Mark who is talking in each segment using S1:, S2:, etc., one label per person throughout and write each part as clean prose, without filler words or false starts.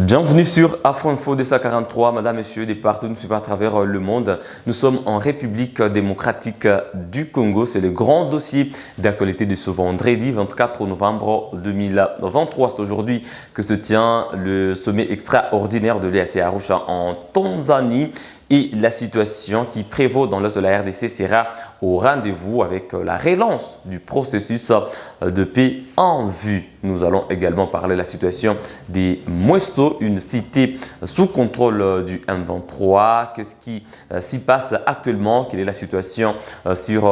S1: Bienvenue sur Afro Info 243, madame, messieurs, des partout nous suivons à travers le monde. Nous sommes en République démocratique du Congo. C'est le grand dossier d'actualité de ce vendredi 24 novembre 2023. C'est aujourd'hui que se tient le sommet extraordinaire de l'EAC Arusha en Tanzanie. Et la situation qui prévaut dans l'est de la RDC sera au rendez-vous avec la relance du processus de paix en vue. Nous allons également parler de la situation des Mweso, une cité sous contrôle du M23. Qu'est-ce qui s'y passe actuellement? Quelle est la situation sur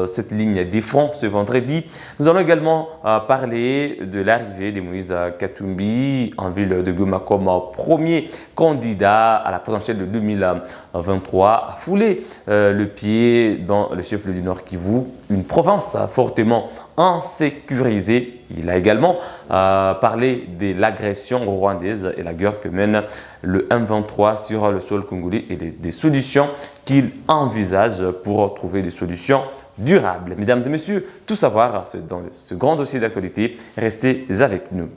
S1: cette ligne des fronts ce vendredi? Nous allons également parler de l'arrivée de Moïse Katumbi en ville de Goma comme premier candidat à la présidentielle de 2023, a foulé le pied dans le chef-lieu du Nord Kivu, une province fortement insécurisée. Il a également parlé de l'agression rwandaise et la guerre que mène le M23 sur le sol congolais et des solutions qu'il envisage pour trouver des solutions durables. Mesdames et messieurs, tout savoir dans ce grand dossier d'actualité. Restez avec nous.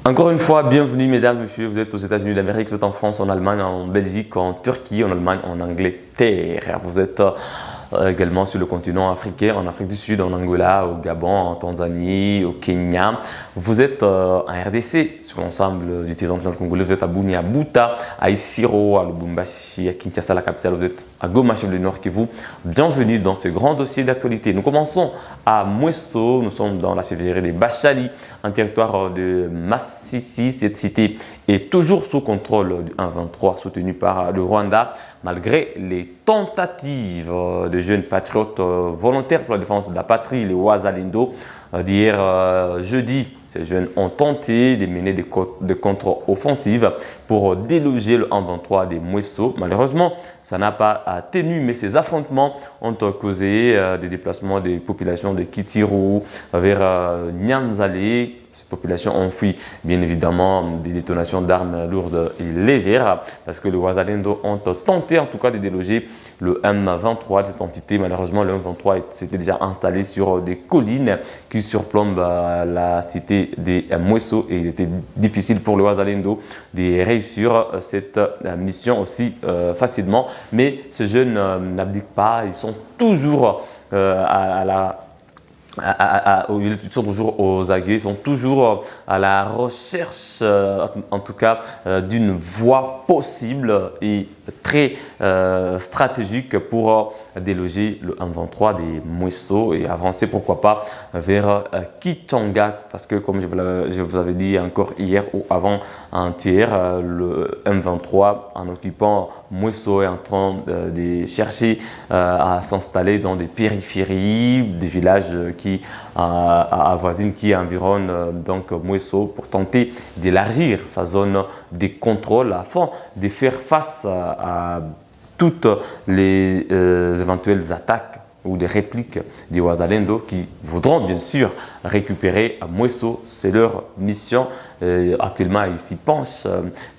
S1: Encore une fois, bienvenue mesdames et messieurs, vous êtes aux États-Unis d'Amérique, vous êtes en France, en Allemagne, en Belgique, en Turquie, en Allemagne, en Angleterre. Vous êtes également sur le continent africain, en Afrique du Sud, en Angola, au Gabon, en Tanzanie, au Kenya. Vous êtes en RDC, sur l'ensemble du territoire congolais, vous êtes à Bunia, à Buta, à Isiro, à Lubumbashi, à Kinshasa, la capitale, vous êtes à Goma, chef du Nord Kivu. Bienvenue dans ce grand dossier d'actualité. Nous commençons à Mweso, nous sommes dans la cité des Bachali, un territoire de Massissi. Cette cité est toujours sous contrôle du 1-23, soutenu par le Rwanda, malgré les tentatives de jeunes patriotes volontaires pour la défense de la patrie, les Wazalendo. D'hier jeudi, ces jeunes ont tenté de mener des contre-offensives pour déloger le 1-23 des Mweso. Malheureusement, ça n'a pas tenu, mais ces affrontements ont causé des déplacements des populations de Kitiru vers Nyanzale. Ces populations ont fui bien évidemment des détonations d'armes lourdes et légères parce que les Wazalendo ont tenté en tout cas de déloger le M23 de cette entité. Malheureusement, le M23 s'était déjà installé sur des collines qui surplombent la cité des Mweso et il était difficile pour le Wazalendo de réussir cette mission aussi facilement. Mais ces jeunes n'abdiquent pas, ils sont toujours ils sont toujours aux aguets, ils sont toujours à la recherche, en tout cas, d'une voie possible et très stratégique pour déloger le M23 des Mweso et avancer, pourquoi pas, vers Kichanga. Parce que, comme je vous avais dit encore hier ou avant-hier, le M23, en occupant Mweso, est en train de chercher à s'installer dans des périphéries, des villages qui avoisinent, qui environnent donc Mweso pour tenter d'élargir sa zone de contrôle afin de faire face à toutes les éventuelles attaques ou des répliques des Wazalendo qui voudront bien sûr récupérer Mweso. C'est leur mission. Actuellement, ils s'y penchent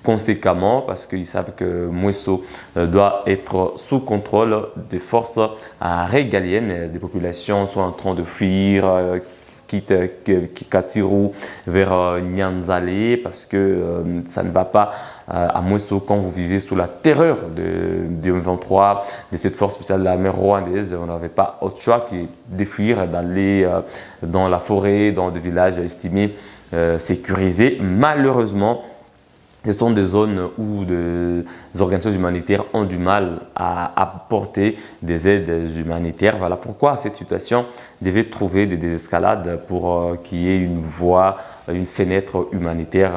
S1: conséquemment parce qu'ils savent que Mweso doit être sous contrôle des forces régaliennes. Des populations sont en train de fuir, Katiru vers Nyanzale parce que ça ne va pas à Mweso quand vous vivez sous la terreur du M23, de cette force spéciale de la mer rwandaise. On n'avait pas autre choix que de fuir, d'aller dans la forêt, dans des villages estimés sécurisés. Malheureusement, ce sont des zones où des organisations humanitaires ont du mal à apporter des aides humanitaires. Voilà pourquoi cette situation devait trouver des désescalades pour qu'il y ait une voie, une fenêtre humanitaire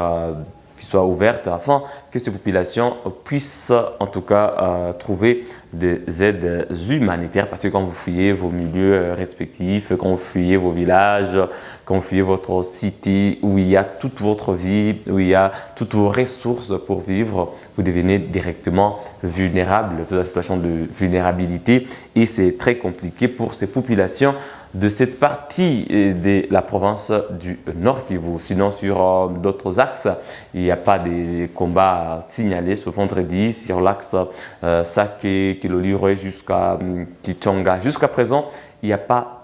S1: qui soit ouverte afin que ces populations puissent en tout cas trouver des aides humanitaires. Parce que quand vous fuyez vos milieux respectifs, quand vous fuyez vos villages, quand vous fuyez votre cité où il y a toute votre vie, où il y a toutes vos ressources pour vivre, vous devenez directement vulnérable, toute la situation de vulnérabilité, et c'est très compliqué pour ces populations de cette partie de la province du Nord Kivu. Sinon, sur d'autres axes, il n'y a pas de combats signalés ce vendredi sur l'axe Sake, Kilolirwe jusqu'à Kichanga. Jusqu'à présent, il n'y a pas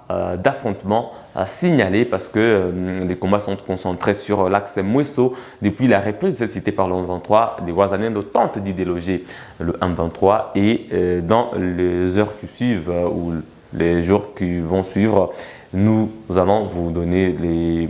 S1: d'affrontement signalé parce que les combats sont concentrés sur l'axe Mweso. Depuis la reprise de cette cité par le M23, les Wazalendo tentent d'y déloger le M23 et dans les heures qui suivent ou les jours qui vont suivre, nous allons vous donner les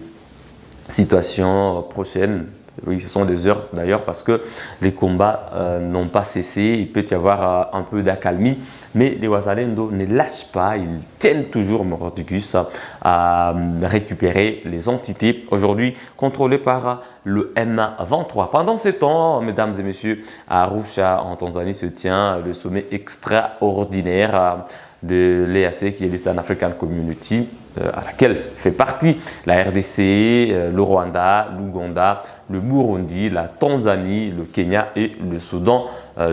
S1: situations prochaines. Oui, ce sont des heures d'ailleurs parce que les combats n'ont pas cessé. Il peut y avoir un peu d'accalmie, mais les Wazalendo ne lâchent pas. Ils tiennent toujours Moroticus à récupérer les entités aujourd'hui contrôlées par le M23. Pendant ce temps, mesdames et messieurs, à Arusha en Tanzanie se tient le sommet extraordinaire de l'EAC qui est l'Eastern African Community, à laquelle fait partie la RDC, le Rwanda, l'Ouganda, le Burundi, la Tanzanie, le Kenya et le Soudan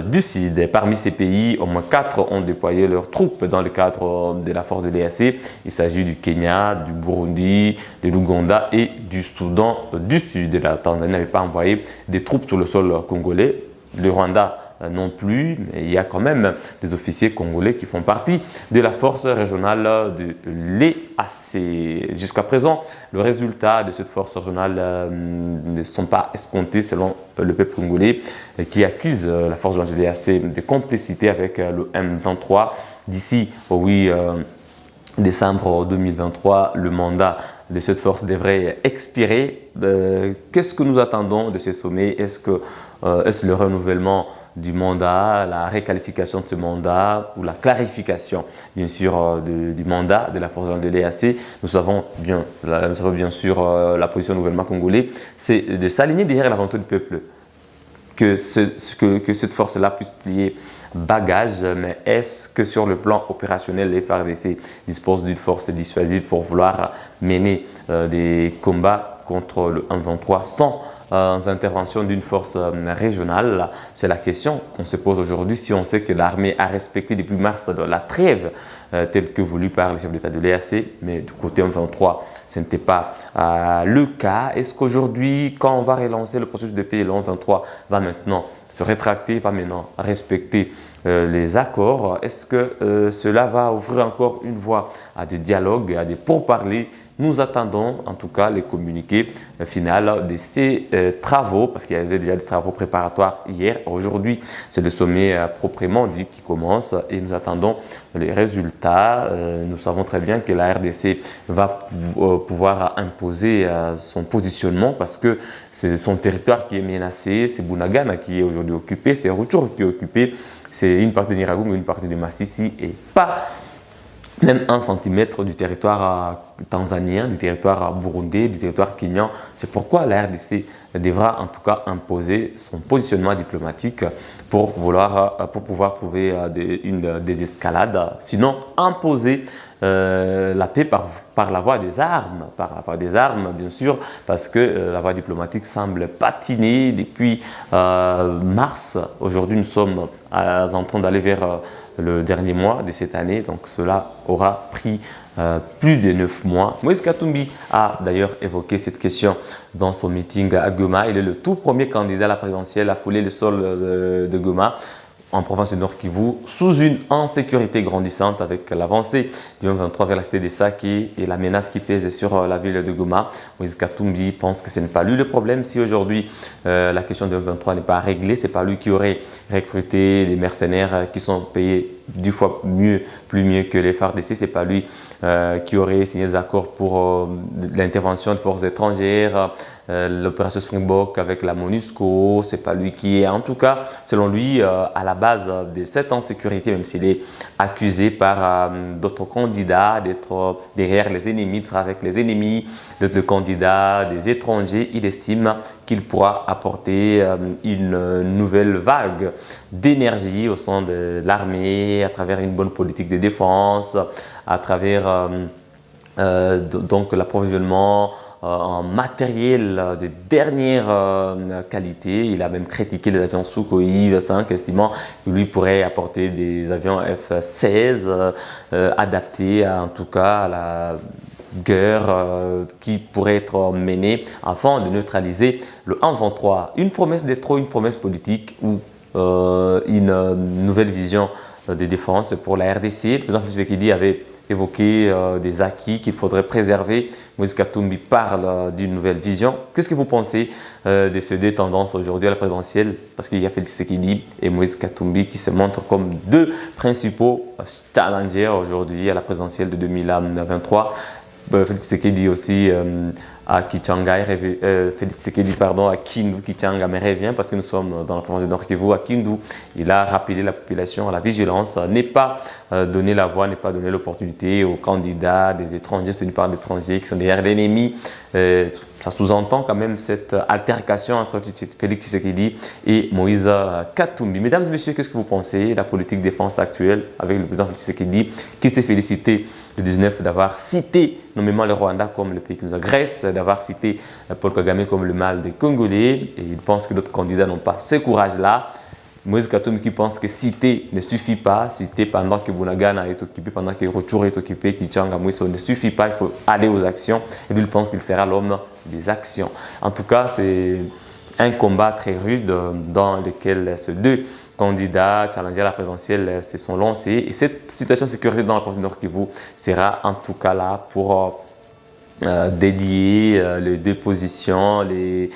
S1: du Sud. Parmi ces pays, au moins 4 ont déployé leurs troupes dans le cadre de la force de l'EAC. Il s'agit du Kenya, du Burundi, de l'Ouganda et du Soudan du Sud. La Tanzanie n'avait pas envoyé des troupes sur le sol congolais. Le Rwanda non plus, mais il y a quand même des officiers congolais qui font partie de la force régionale de l'EAC. Jusqu'à présent, le résultat de cette force régionale ne sont pas escomptés selon le peuple congolais qui accuse la force régionale de l'EAC de complicité avec le M23. D'ici au 8 décembre 2023, le mandat de cette force devrait expirer. Qu'est-ce que nous attendons de ces sommets? Est-ce le renouvellement du mandat, la réqualification de ce mandat ou la clarification bien sûr du mandat de la force de l'EAC? Nous savons bien sûr la position du gouvernement congolais, c'est de s'aligner derrière la volonté du peuple, que cette force-là puisse plier bagage. Mais est-ce que sur le plan opérationnel, les FARDC disposent d'une force dissuasive pour vouloir mener des combats contre le M23 sans interventions d'une force régionale? C'est la question qu'on se pose aujourd'hui si on sait que l'armée a respecté depuis mars la trêve telle que voulue par le chef d'État de l'EAC, mais du côté M23, ce n'était pas le cas. Est-ce qu'aujourd'hui, quand on va relancer le processus de paix, le M23 va maintenant se rétracter, va maintenant respecter les accords? Est-ce que cela va ouvrir encore une voie à des dialogues, à des pourparlers? Nous attendons en tout cas les communiqués finaux de ces travaux, parce qu'il y avait déjà des travaux préparatoires hier. Aujourd'hui, c'est le sommet proprement dit qui commence et nous attendons les résultats. Nous savons très bien que la RDC va pouvoir imposer son positionnement parce que c'est son territoire qui est menacé, c'est Bunagana qui est aujourd'hui occupé, c'est Rutshuru qui est occupé, c'est une partie de Nyiragongo, une partie de Masisi et pas même 1 centimètre du territoire tanzanien, du territoire burundais, du territoire kenyan. C'est pourquoi la RDC devra en tout cas imposer son positionnement diplomatique pour pouvoir trouver une désescalade, sinon imposer la paix par la voie des armes, bien sûr, parce que la voie diplomatique semble patiner depuis mars. Aujourd'hui, nous sommes en train d'aller vers le dernier mois de cette année, donc cela aura pris plus de 9 mois. Moïse Katumbi a d'ailleurs évoqué cette question dans son meeting à Goma. Il est le tout premier candidat à la présidentielle à fouler le sol de Goma en province du Nord Kivu, sous une insécurité grandissante avec l'avancée du M23 vers la cité des Sake et la menace qui pèse sur la ville de Goma. Moïse Katumbi pense que ce n'est pas lui le problème. Si aujourd'hui la question du M23 n'est pas réglée, c'est pas lui qui aurait recruté des mercenaires qui sont payés 10 fois plus mieux que les FARDC, c'est pas lui qui aurait signé des accords pour l'intervention de forces étrangères, l'opération Springbok avec la MONUSCO, c'est pas lui qui est, en tout cas, selon lui, à la base de cette insécurité, même s'il est accusé par d'autres candidats d'être derrière les ennemis, de travailler avec les ennemis, d'autres candidats, des étrangers, il estime qu'il pourra apporter une nouvelle vague d'énergie au sein de l'armée à travers une bonne politique de défense, à travers donc l'approvisionnement en matériel de dernière qualité. Il a même critiqué les avions Sukhoi 5, estimant que lui pourrait apporter des avions F-16 adaptés en tout cas à la guerre qui pourrait être menée afin de neutraliser le 1-23. Une promesse d'être trop une promesse politique ou une nouvelle vision de défense pour la RDC. Le président Tshisekedi avait évoqué des acquis qu'il faudrait préserver. Moïse Katumbi parle d'une nouvelle vision. Qu'est-ce que vous pensez de ces deux tendances aujourd'hui à la présidentielle? Parce qu'il y a Félix Tshisekedi et Moïse Katumbi qui se montrent comme deux principaux challengers aujourd'hui à la présidentielle de 2023. Félix Tshisekedi aussi à Kichanga, Félix Tshisekedi pardon, à Kindu, Kichanga, mais revient parce que nous sommes dans la province de Nord Kivu, à Kindu. Il a rappelé la population à la vigilance, n'est pas donner la voie, n'est pas donner l'opportunité aux candidats, des étrangers, soutenus par d'étrangers qui sont derrière l'ennemi. Ça sous-entend quand même cette altercation entre Félix Tshisekedi et Moïse Katumbi. Mesdames et messieurs, qu'est-ce que vous pensez de la politique défense actuelle avec le président Félix Tshisekedi qui s'est félicité le 19 d'avoir cité nommément le Rwanda comme le pays qui nous agresse, d'avoir cité Paul Kagame comme le mal des Congolais, et il pense que d'autres candidats n'ont pas ce courage-là. Moïse Katumbi qui pense que citer ne suffit pas, citer pendant que Bunagana est occupé, pendant que Rutshuru est occupé, Kichanga, Moïse ne suffit pas, il faut aller aux actions, et lui il pense qu'il sera l'homme des actions. En tout cas, c'est un combat très rude dans lequel ces deux candidats challengés à la présidentielle se sont lancés, et cette situation de sécurité dans la province du Nord Kivu sera en tout cas là pour délier les deux positions, les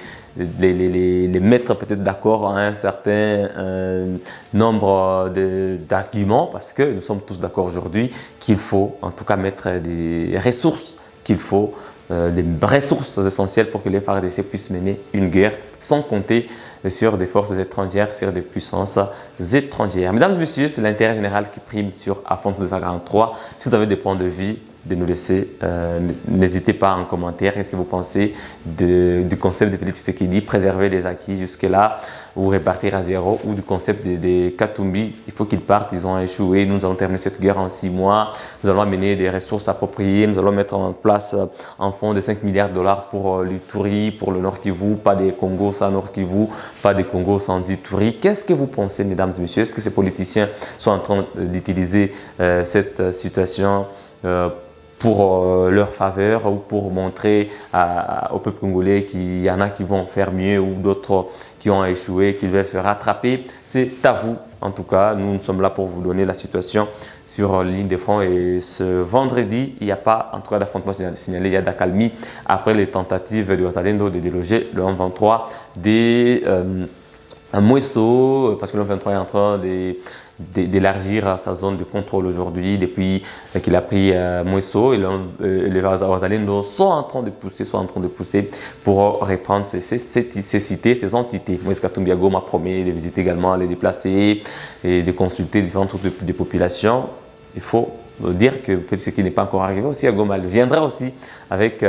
S1: mettre peut-être d'accord à un certain nombre d'arguments, parce que nous sommes tous d'accord aujourd'hui qu'il faut en tout cas mettre des ressources qu'il faut, des ressources essentielles pour que les FARDC puissent mener une guerre, sans compter sur des forces étrangères, sur des puissances étrangères. Mesdames et messieurs, c'est l'intérêt général qui prime sur Afon 243. Si vous avez des points de vue, de nous laisser, n'hésitez pas en commentaire. Qu'est-ce que vous pensez du concept de Félix Tshisekedi, préserver les acquis jusque-là ou répartir à zéro, ou du concept des Katumbi, il faut qu'ils partent, ils ont échoué, nous allons terminer cette guerre en 6 mois, nous allons amener des ressources appropriées, nous allons mettre en place un fonds de 5 milliards de dollars pour l'Ituri, pour le Nord Kivu, pas des Congos sans Nord Kivu, pas des Congos sans Ituri. Qu'est-ce que vous pensez, mesdames et messieurs? Est-ce que ces politiciens sont en train d'utiliser cette situation pour leur faveur, ou pour montrer au peuple congolais qu'il y en a qui vont faire mieux ou d'autres qui ont échoué, qui veulent se rattraper? C'est à vous. En tout cas, nous sommes là pour vous donner la situation sur ligne de front, et ce vendredi, il n'y a pas en tout cas d'affrontement signalé, il y a d'accalmie après les tentatives de Ouattalendo de déloger le 1-23 des Mweso, parce que le 23 est en train d'élargir sa zone de contrôle aujourd'hui depuis qu'il a pris Mweso, et les Ouattalendo sont en train de pousser pour reprendre ces cités, ces entités. Moïse Katumbi à Goma promet de visiter également, les déplacer et de consulter différentes groupes de populations. Il faut dire que ce qui n'est pas encore arrivé aussi à Goma, il viendra aussi avec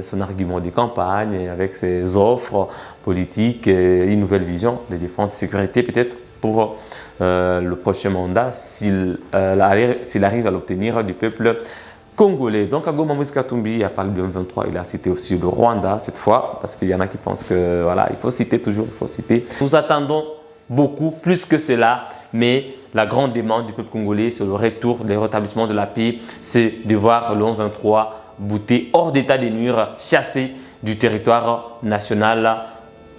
S1: son argument de campagne, avec ses offres politiques, une nouvelle vision de défense de sécurité peut-être pour le prochain mandat, s'il arrive à l'obtenir du peuple congolais. Donc à Goma, Moïse Katumbi a parlé de 23, il a cité aussi le Rwanda cette fois, parce qu'il y en a qui pensent que voilà, il faut citer toujours, il faut citer. Nous attendons beaucoup plus que cela, mais la grande demande du peuple congolais, c'est le retour, le rétablissement de la paix, c'est de voir le 23 bouté hors d'état de nuire, chassé du territoire national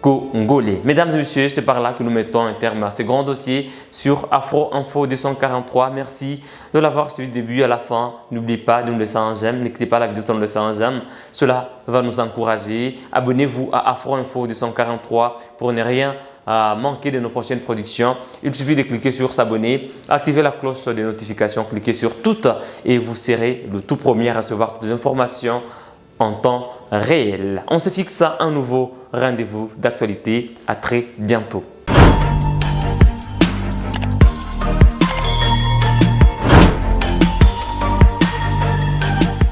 S1: congolais. Mesdames et messieurs, c'est par là que nous mettons un terme à ce grand dossier sur Afro Info 243. Merci de l'avoir suivi du début à la fin. N'oubliez pas de nous laisser un j'aime. N'écoutez pas la vidéo sans nous laisser un j'aime. Cela va nous encourager. Abonnez-vous à Afro Info 243 pour ne rien manquer de nos prochaines productions. Il suffit de cliquer sur s'abonner, activer la cloche de notification, cliquez sur toutes et vous serez le tout premier à recevoir toutes les informations en temps réel. On se fixe à un nouveau rendez-vous d'actualité. À très bientôt.